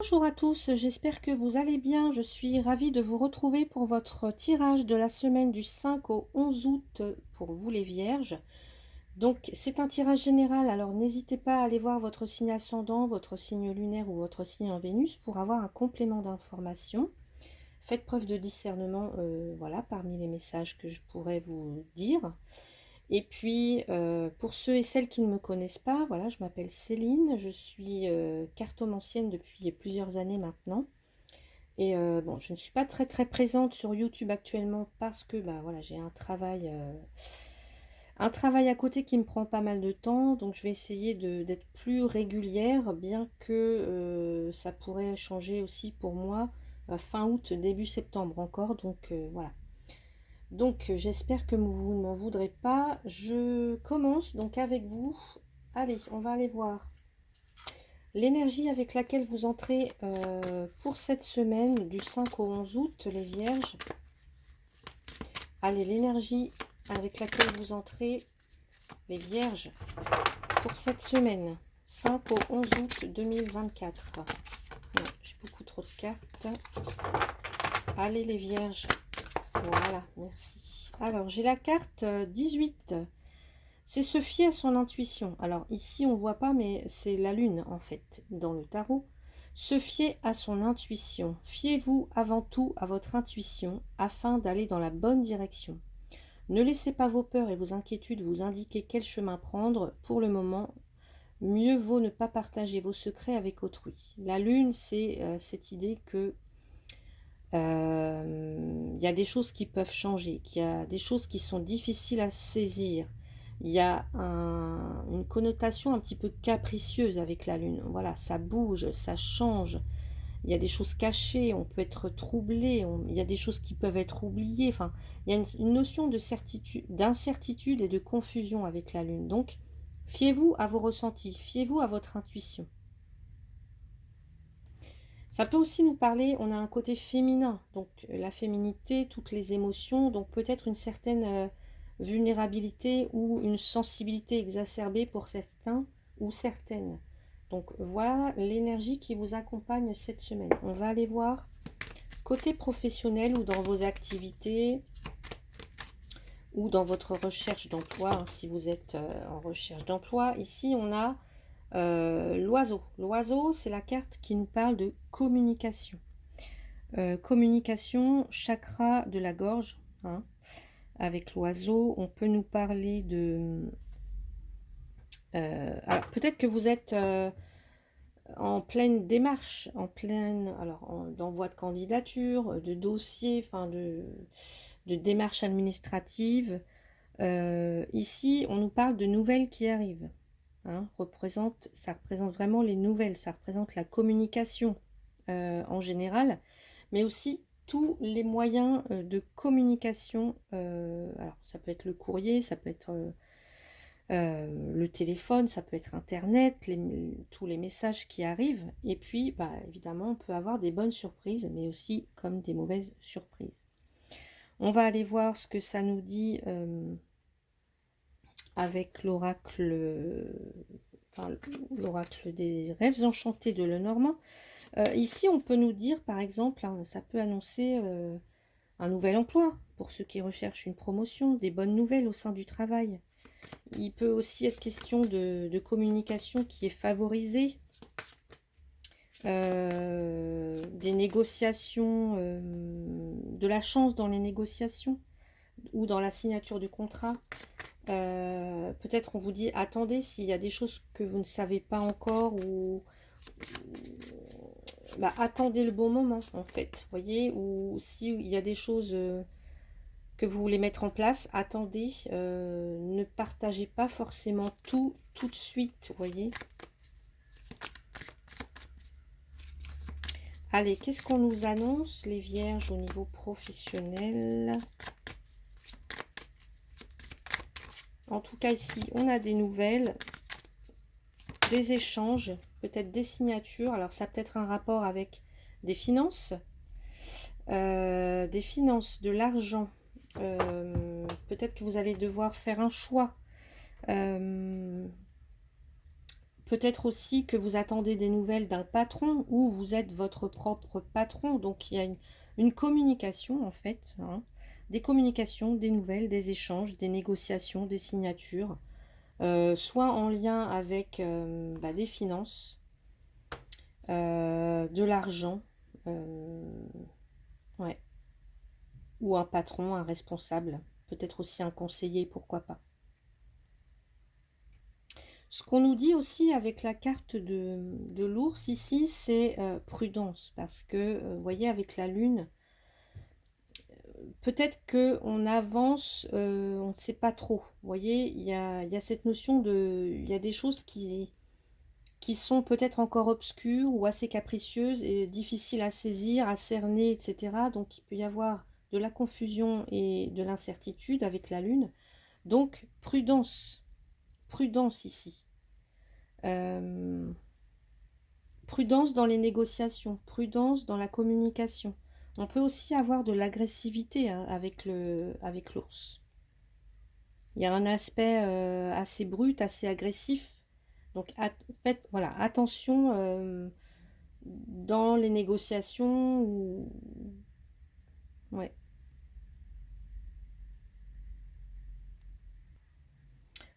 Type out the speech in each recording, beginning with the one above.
Bonjour à tous, j'espère que vous allez bien. Je suis ravie de vous retrouver pour votre tirage de la semaine du 5 au 11 août pour vous les vierges. Donc c'est un tirage général, alors n'hésitez pas à aller voir votre signe ascendant, votre signe lunaire ou votre signe en Vénus pour avoir un complément d'information. Faites preuve de discernement voilà, parmi les messages que je pourrais vous dire. Et puis, pour ceux et celles qui ne me connaissent pas, voilà, je m'appelle Céline, je suis cartomancienne depuis plusieurs années maintenant. Et bon, je ne suis pas très présente sur YouTube actuellement parce que bah, voilà, j'ai un travail à côté qui me prend pas mal de temps. Donc je vais essayer d'être plus régulière, bien que ça pourrait changer aussi pour moi fin août, début septembre encore. Donc voilà. Donc j'espère que vous ne m'en voudrez pas. Je commence donc avec vous. Allez, on va aller voir l'énergie avec laquelle vous entrez pour cette semaine du 5 au 11 août, les vierges. Allez, l'énergie avec laquelle vous entrez, les vierges, pour cette semaine, 5 au 11 août 2024. J'ai beaucoup trop de cartes. Allez, les vierges. Voilà, merci. Alors, j'ai la carte 18. C'est se fier à son intuition. Alors ici, on ne voit pas, mais c'est la lune, en fait, dans le tarot. Se fier à son intuition. Fiez-vous avant tout à votre intuition afin d'aller dans la bonne direction. Ne laissez pas vos peurs et vos inquiétudes vous indiquer quel chemin prendre. Pour le moment, mieux vaut ne pas partager vos secrets avec autrui. La lune, c'est cette idée que il y a des choses qui peuvent changer, qu'il y a des choses qui sont difficiles à saisir. Il y a une connotation un petit peu capricieuse avec la lune. Voilà, ça bouge, ça change. Il y a des choses cachées, on peut être troublé, il y a des choses qui peuvent être oubliées. Enfin, il y a une notion de certitude, d'incertitude et de confusion avec la lune. Donc, fiez-vous à vos ressentis, fiez-vous à votre intuition. Ça peut aussi nous parler, on a un côté féminin, donc la féminité, toutes les émotions, donc peut-être une certaine vulnérabilité ou une sensibilité exacerbée pour certains ou certaines. Donc voilà l'énergie qui vous accompagne cette semaine. On va aller voir côté professionnel ou dans vos activités ou dans votre recherche d'emploi, hein, si vous êtes en recherche d'emploi. Ici, on a l'oiseau. L'oiseau, c'est la carte qui nous parle de communication. Communication, chakra de la gorge. Hein. Avec l'oiseau, on peut nous parler de... alors, peut-être que vous êtes en pleine démarche, en pleine... Alors, d'envoi de candidature, de dossier, enfin, de démarche administrative. Ici, on nous parle de nouvelles qui arrivent. Hein, ça représente vraiment les nouvelles, ça représente la communication en général, mais aussi tous les moyens de communication. Alors, ça peut être le courrier, ça peut être le téléphone, ça peut être Internet, tous les messages qui arrivent. Et puis, bah, évidemment, on peut avoir des bonnes surprises, mais aussi comme des mauvaises surprises. On va aller voir ce que ça nous dit avec l'oracle, enfin, l'oracle des rêves enchantés de Lenormand. Ici, on peut nous dire, par exemple, hein, ça peut annoncer un nouvel emploi pour ceux qui recherchent une promotion, des bonnes nouvelles au sein du travail. Il peut aussi être question de communication qui est favorisée, des négociations, de la chance dans les négociations ou dans la signature du contrat. Peut-être on vous dit, attendez, s'il y a des choses que vous ne savez pas encore ou bah, attendez le bon moment en fait, voyez, ou s'il y a des choses que vous voulez mettre en place, attendez, ne partagez pas forcément tout de suite, voyez. Allez, qu'est-ce qu'on nous annonce, les vierges, au niveau professionnel? En tout cas, ici, on a des nouvelles, des échanges, peut-être des signatures. Alors, ça peut être un rapport avec des finances, de l'argent. Peut-être que vous allez devoir faire un choix. Peut-être aussi que vous attendez des nouvelles d'un patron ou vous êtes votre propre patron. Donc il y a une communication en fait, hein, des communications, des nouvelles, des échanges, des négociations, des signatures, soit en lien avec des finances, de l'argent, ouais, ou un patron, un responsable, peut-être aussi un conseiller, pourquoi pas. Ce qu'on nous dit aussi avec la carte de l'ours ici, c'est prudence, parce que, vous voyez, avec la lune, peut-être qu'on avance, on ne sait pas trop. Vous voyez, il y a cette notion de... Il y a des choses qui sont peut-être encore obscures ou assez capricieuses et difficiles à saisir, à cerner, etc. Donc il peut y avoir de la confusion et de l'incertitude avec la lune. Donc prudence, prudence ici. Euh, Prudence dans les négociations, prudence dans la communication. On peut aussi avoir de l'agressivité hein, avec l'ours. Il y a un aspect assez brut, assez agressif. Donc, faites, voilà, attention dans les négociations. Ouais.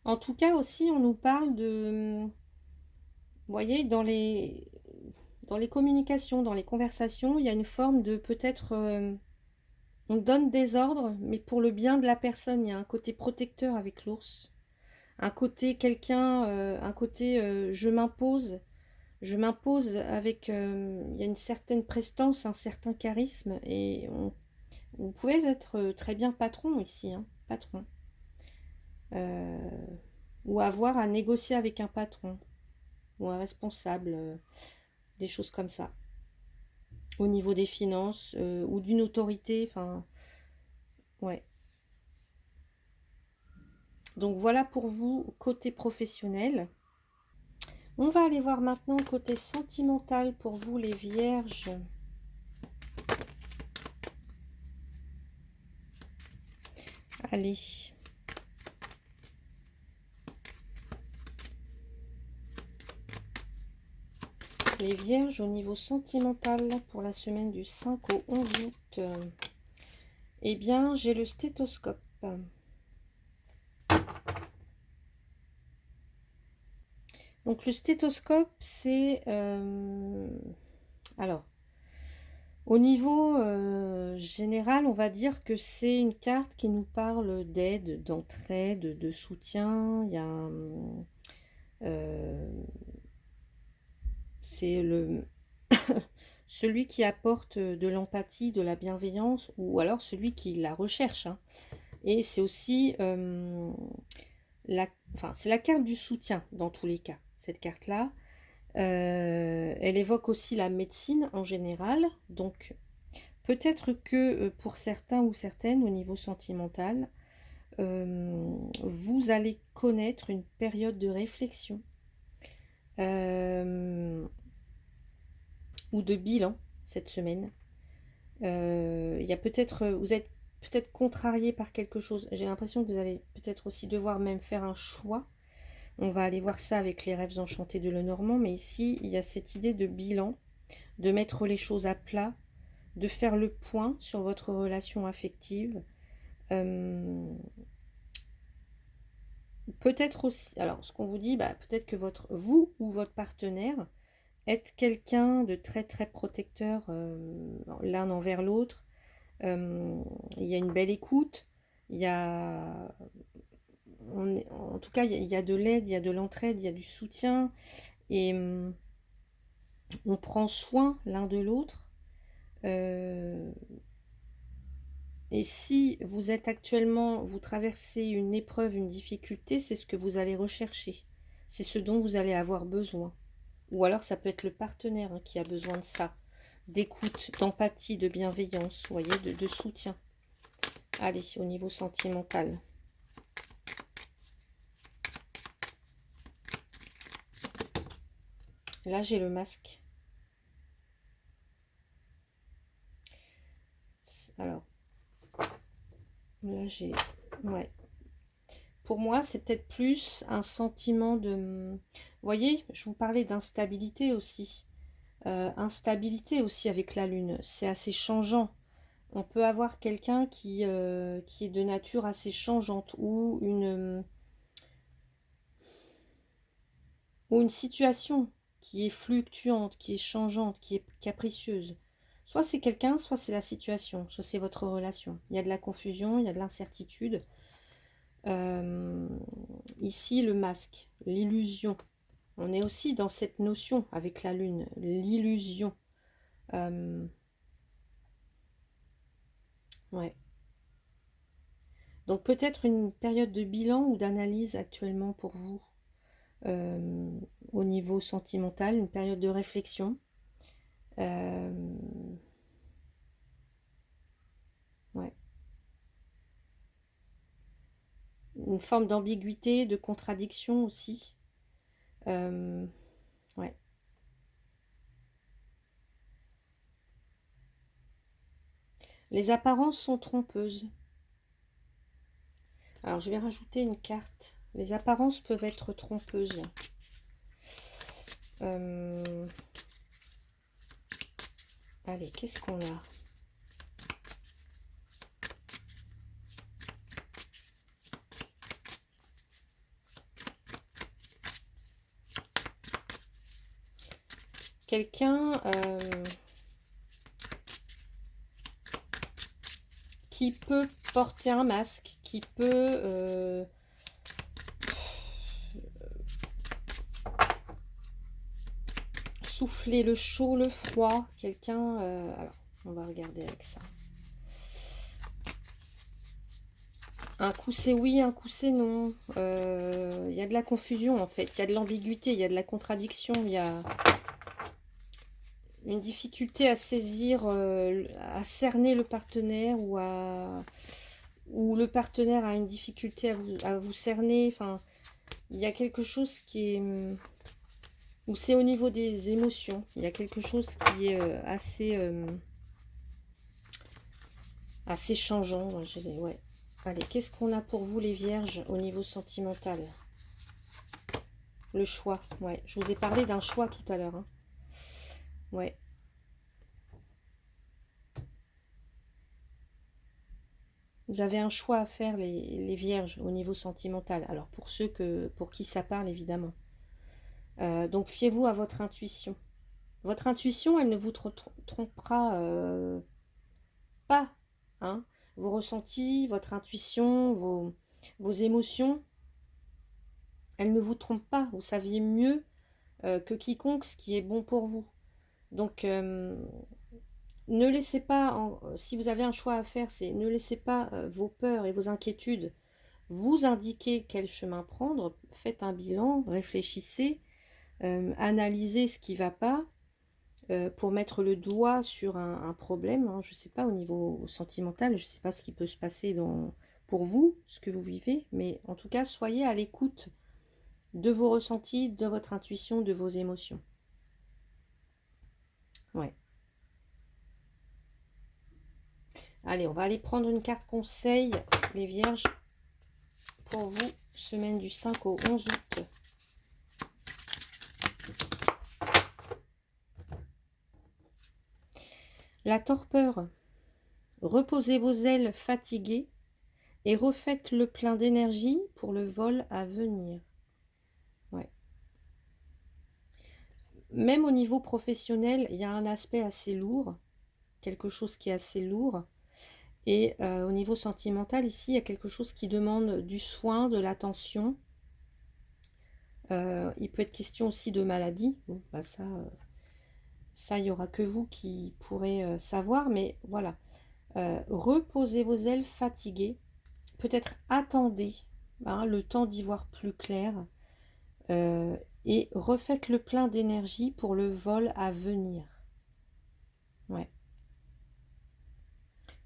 En tout cas aussi, on nous parle de, vous voyez, dans les communications, dans les conversations, il y a une forme de peut-être on donne des ordres, mais pour le bien de la personne. Il y a un côté protecteur avec l'ours. Un côté quelqu'un, un côté je m'impose avec, il y a une certaine prestance, un certain charisme, et vous pouvez être très bien patron ici, hein, patron. Euh, ou avoir à négocier avec un patron, ou un responsable, des choses comme ça. Au niveau des finances, ou d'une autorité, enfin, ouais. Donc voilà pour vous, côté professionnel. On va aller voir maintenant côté sentimental pour vous les vierges. Allez. Les vierges au niveau sentimental pour la semaine du 5 au 11 août. Eh bien, j'ai le stéthoscope. Donc le stéthoscope, c'est... alors, au niveau général, on va dire que c'est une carte qui nous parle d'aide, d'entraide, de soutien. Il y a c'est le celui qui apporte de l'empathie, de la bienveillance, ou alors celui qui la recherche. Hein. Et c'est aussi c'est la carte du soutien dans tous les cas, cette carte-là. Elle évoque aussi la médecine en général, donc peut-être que pour certains ou certaines au niveau sentimental, vous allez connaître une période de réflexion ou de bilan cette semaine. Il y a peut-être, vous êtes peut-être contrarié par quelque chose. J'ai l'impression que vous allez peut-être aussi devoir même faire un choix. On va aller voir ça avec les rêves enchantés de Lenormand, mais ici, il y a cette idée de bilan, de mettre les choses à plat, de faire le point sur votre relation affective. Peut-être aussi, alors ce qu'on vous dit, peut-être que vous ou votre partenaire êtes quelqu'un de très très protecteur l'un envers l'autre. Il y a une belle écoute, il y a, en tout cas, il y a de l'aide, il y a de l'entraide, il y a du soutien, et on prend soin l'un de l'autre. Et si vous êtes actuellement, vous traversez une épreuve, une difficulté, c'est ce que vous allez rechercher. C'est ce dont vous allez avoir besoin. Ou alors ça peut être le partenaire qui a besoin de ça. D'écoute, d'empathie, de bienveillance, vous voyez, de soutien. Allez, au niveau sentimental. Là, j'ai le masque. Alors, là, j'ai... Ouais. pour moi, c'est peut-être plus un sentiment de... Vous voyez, je vous parlais d'instabilité aussi. Instabilité aussi avec la Lune. C'est assez changeant. On peut avoir quelqu'un qui est de nature assez changeante ou une situation qui est fluctuante, qui est changeante, qui est capricieuse. Soit c'est quelqu'un, soit c'est la situation, soit c'est votre relation. Il y a de la confusion, il y a de l'incertitude. Euh, Ici, le masque, l'illusion. On est aussi dans cette notion avec la Lune, l'illusion. Euh, ouais. Donc peut-être une période de bilan ou d'analyse actuellement pour vous euh, au niveau sentimental, une période de réflexion. Euh, ouais. Une forme d'ambiguïté, de contradiction aussi. Euh, ouais. Les apparences sont trompeuses. Alors je vais rajouter une carte. Les apparences peuvent être trompeuses. Euh, allez, qu'est-ce qu'on a? Quelqu'un qui peut porter un masque, qui peut souffler le chaud, le froid. Quelqu'un... alors, on va regarder avec ça. Un coup c'est oui, un coup c'est non. Il y a de la confusion en fait, il y a de l'ambiguïté, il y a de la contradiction, il y a une difficulté à saisir, à cerner le partenaire ou le partenaire a une difficulté à vous cerner. Enfin, il y a quelque chose qui est... ou c'est au niveau des émotions. Il y a quelque chose qui est assez changeant. Ouais. Allez, qu'est-ce qu'on a pour vous les vierges au niveau sentimental? Le choix, ouais. Je vous ai parlé d'un choix tout à l'heure. Hein. Ouais. Vous avez un choix à faire, les vierges, au niveau sentimental. Alors, pour qui ça parle, évidemment. Donc, fiez-vous à votre intuition. Votre intuition, elle ne vous trompera pas. Hein. Vos ressentis, votre intuition, vos émotions, elles ne vous trompent pas. Vous saviez mieux que quiconque ce qui est bon pour vous. Donc, ne laissez pas, si vous avez un choix à faire, c'est ne laissez pas vos peurs et vos inquiétudes vous indiquer quel chemin prendre. Faites un bilan, réfléchissez, analysez ce qui ne va pas pour mettre le doigt sur un problème. Hein, je ne sais pas, au niveau sentimental, je ne sais pas ce qui peut se passer pour vous, ce que vous vivez, mais en tout cas, soyez à l'écoute de vos ressentis, de votre intuition, de vos émotions. Ouais. Allez, on va aller prendre une carte conseil, les vierges, pour vous, semaine du 5 au 11 août. La torpeur. Reposez vos ailes fatiguées et refaites le plein d'énergie pour le vol à venir. Ouais. Même au niveau professionnel, il y a un aspect assez lourd, quelque chose qui est assez lourd. Et au niveau sentimental, ici, il y a quelque chose qui demande du soin, de l'attention. Il peut être question aussi de maladie. Bon, bah ça, il n'y aura que vous qui pourrez savoir. Mais voilà, reposez vos ailes fatiguées. Peut-être attendez le temps d'y voir plus clair. Et refaites le plein d'énergie pour le vol à venir. Ouais.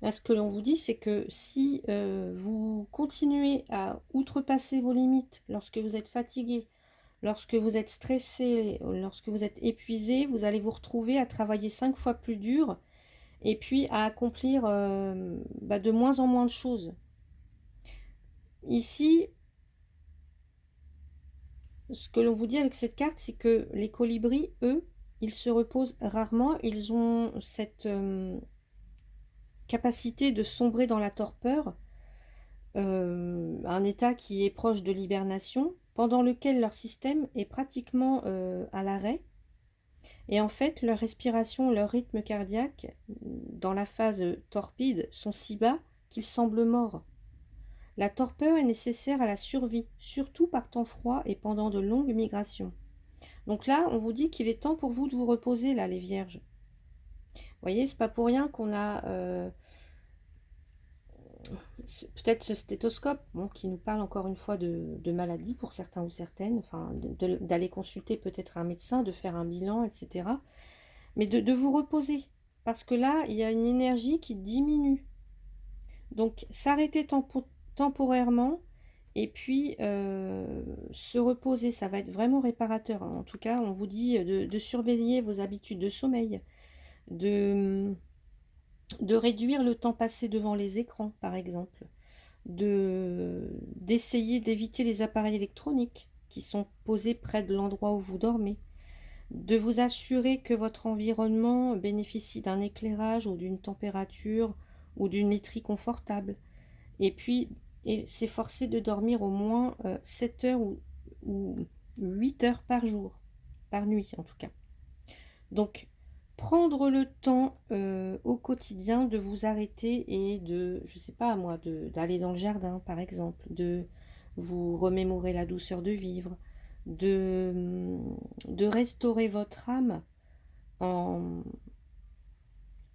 Là, ce que l'on vous dit, c'est que si vous continuez à outrepasser vos limites lorsque vous êtes fatigué, lorsque vous êtes stressé, lorsque vous êtes épuisé, vous allez vous retrouver à travailler 5 fois plus dur et puis à accomplir de moins en moins de choses. Ici, ce que l'on vous dit avec cette carte, c'est que les colibris, eux, ils se reposent rarement. Ils ont cette capacité de sombrer dans la torpeur, un état qui est proche de l'hibernation, pendant lequel leur système est pratiquement à l'arrêt. Et en fait, leur respiration, leur rythme cardiaque, dans la phase torpide, sont si bas qu'ils semblent morts. La torpeur est nécessaire à la survie, surtout par temps froid et pendant de longues migrations. Donc là, on vous dit qu'il est temps pour vous de vous reposer, là, les vierges. Vous voyez, c'est pas pour rien qu'on a peut-être ce stéthoscope, bon, qui nous parle encore une fois de maladie pour certains ou certaines, enfin, d'aller consulter peut-être un médecin, de faire un bilan, etc. Mais de vous reposer, parce que là, il y a une énergie qui diminue. Donc, s'arrêter temporairement, et puis se reposer, ça va être vraiment réparateur. En tout cas, on vous dit de surveiller vos habitudes de sommeil, de, de réduire le temps passé devant les écrans, par exemple, d'essayer d'éviter les appareils électroniques qui sont posés près de l'endroit où vous dormez, de vous assurer que votre environnement bénéficie d'un éclairage ou d'une température ou d'une literie confortable. Et puis, s'efforcer de dormir au moins 7 heures ou 8 heures par jour, par nuit en tout cas. Donc, prendre le temps au quotidien de vous arrêter et de, je sais pas moi, d'aller dans le jardin par exemple, de vous remémorer la douceur de vivre, de restaurer votre âme en,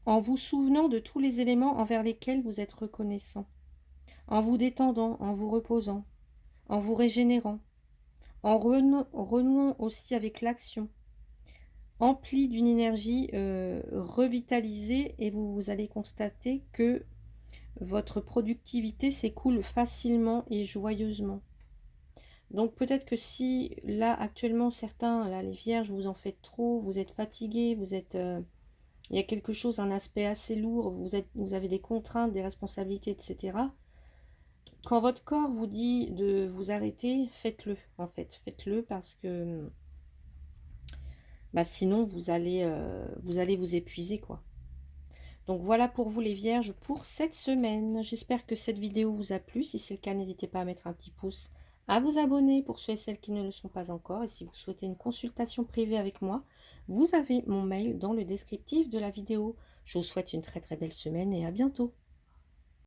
en vous souvenant de tous les éléments envers lesquels vous êtes reconnaissant, en vous détendant, en vous reposant, en vous régénérant, en renouant aussi avec l'action, empli d'une énergie revitalisée, et vous allez constater que votre productivité s'écoule facilement et joyeusement. Donc peut-être que si là actuellement certains, là les vierges, vous en faites trop, vous êtes fatigués, vous êtes, il y a quelque chose, un aspect assez lourd, vous avez des contraintes, des responsabilités, etc. Quand votre corps vous dit de vous arrêter, faites-le en fait, faites-le parce que bah, sinon vous allez vous épuiser quoi. Donc voilà pour vous les vierges pour cette semaine. J'espère que cette vidéo vous a plu. Si c'est le cas, n'hésitez pas à mettre un petit pouce, à vous abonner pour ceux et celles qui ne le sont pas encore. Et si vous souhaitez une consultation privée avec moi, vous avez mon mail dans le descriptif de la vidéo. Je vous souhaite une très très belle semaine et à bientôt.